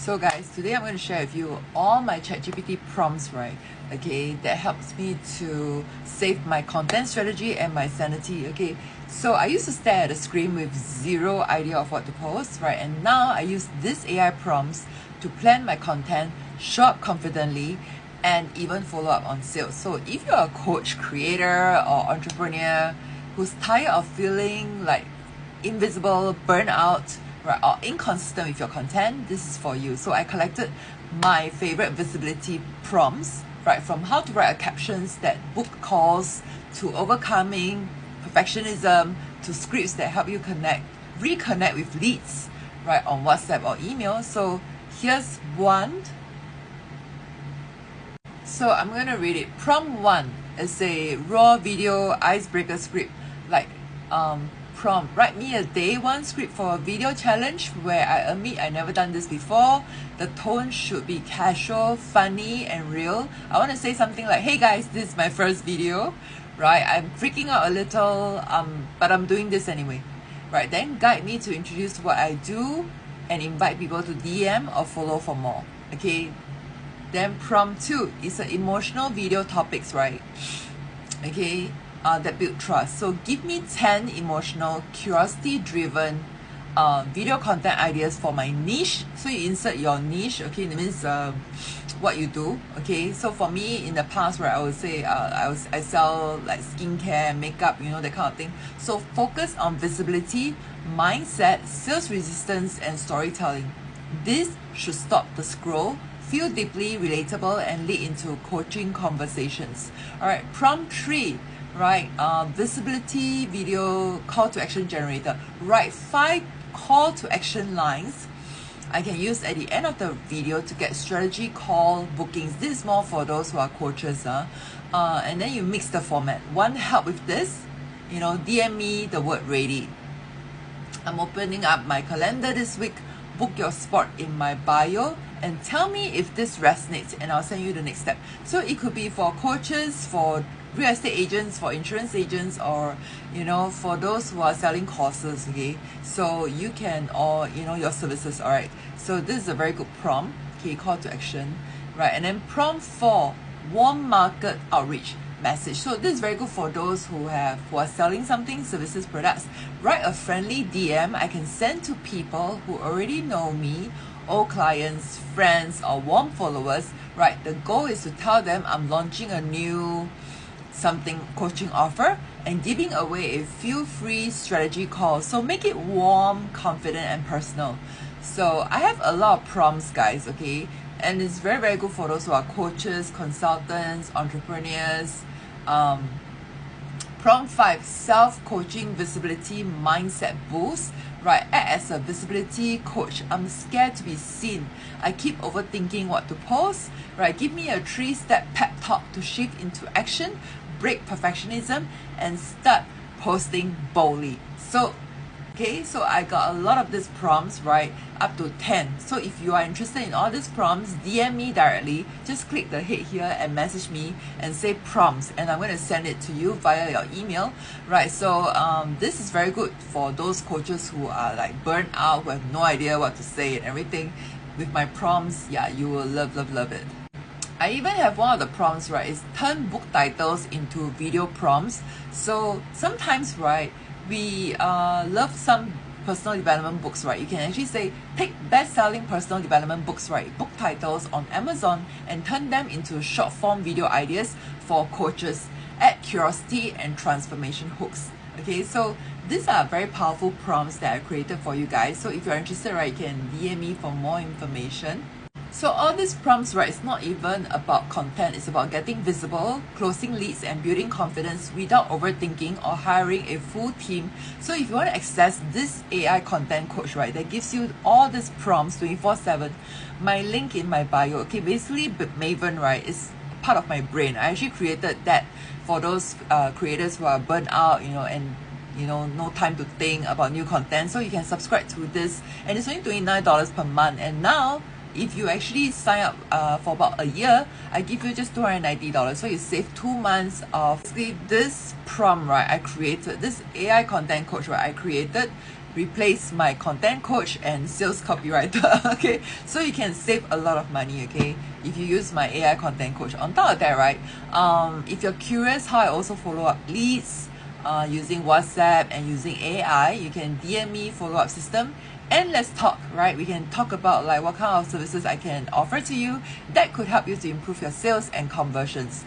So guys, today I'm going to share with you all my ChatGPT prompts, right? Okay, that helps me to save my content strategy and my sanity. Okay, so I used to stare at a screen with zero idea of what to post, right? And now I use these AI prompts to plan my content, show up confidently, and even follow up on sales. So if you're a coach, creator, or entrepreneur who's tired of feeling like invisible, burnout, right, or inconsistent with your content, this is for you. So I collected my favorite visibility prompts, right, from how to write a captions that book calls, to overcoming perfectionism, to scripts that help you reconnect with leads, right, on WhatsApp or email. So here's one. So I'm gonna read it. Prompt 1 is a raw video icebreaker script, like prompt, write me a day one script for a video challenge where I admit I never done this before. The tone should be casual, funny, and real. I want to say something like, hey guys, this is my first video, right? I'm freaking out a little, but I'm doing this anyway, right? Then guide me to introduce what I do and invite people to DM or follow for more. Okay, then prompt 2 is an emotional video topics, right? Okay, that build trust. So give me 10 emotional, curiosity-driven video content ideas for my niche. So you insert your niche, okay, that means what you do, okay? So for me, in the past, right, I would say I sell like skincare, makeup, you know, that kind of thing. So focus on visibility, mindset, sales resistance, and storytelling. This should stop the scroll, feel deeply relatable, and lead into coaching conversations. All right, prompt 3, right? Visibility video call to action generator. Write 5 call to action lines I can use at the end of the video to get strategy call bookings. This is more for those who are coaches, and then you mix the format. One help with this, you know, DM me the word ready. I'm opening up my calendar this week. Book your spot in my bio and tell me if this resonates, and I'll send you the next step. So it could be for coaches, for real estate agents, for insurance agents, or you know, for those who are selling courses. Okay, so you can, or you know, your services. All right, so this is a very good prompt. Okay, call to action, right? And then prompt 4, warm market outreach message. So this is very good for those who are selling something, services, products. Write a friendly DM I can send to people who already know me, old clients, friends, or warm followers. Right, the goal is to tell them I'm launching a new something coaching offer and giving away a few free strategy calls. So make it warm, confident, and personal. So I have a lot of prompts, guys, okay, and it's very, very good for those who are coaches, consultants, entrepreneurs. Prompt 5, self-coaching visibility mindset boost. Right, act as a visibility coach. I'm scared to be seen. I keep overthinking what to post. Right, give me a 3-step pep talk to shift into action, break perfectionism, and start posting boldly. So okay, so I got a lot of these prompts, right, up to 10. So if you are interested in all these prompts, DM me directly. Just click the head here and message me and say prompts, and I'm going to send it to you via your email, right? So this is very good for those coaches who are like burnt out, who have no idea what to say and everything. With my prompts, yeah, you will love, love, love it. I even have one of the prompts, right, is turn book titles into video prompts. So sometimes, right, we love some personal development books, right? You can actually say, take best-selling personal development books, right, book titles on Amazon, and turn them into short form video ideas for coaches. Add curiosity and transformation hooks. Okay, so these are very powerful prompts that I created for you guys. So if you're interested, right, you can DM me for more information. So all these prompts, right, it's not even about content. It's about getting visible, closing leads, and building confidence without overthinking or hiring a full team. So if you want to access this AI content coach, right, that gives you all these prompts 24/7, my link in my bio. Okay, basically Maven, right, is part of my brain. I actually created that for those creators who are burnt out, you know, and you know, no time to think about new content. So you can subscribe to this, and it's only $29 per month. And now if you actually sign up for about a year, I give you just $290. So you save 2 months of basically this prompt, right? I created this AI content coach, right? I created replace my content coach and sales copywriter. Okay, so you can save a lot of money, okay, if you use my AI content coach. On top of that, right, if you're curious how I also follow up leads using WhatsApp and using AI, you can DM me follow-up system and let's talk, right? We can talk about like what kind of services I can offer to you that could help you to improve your sales and conversions.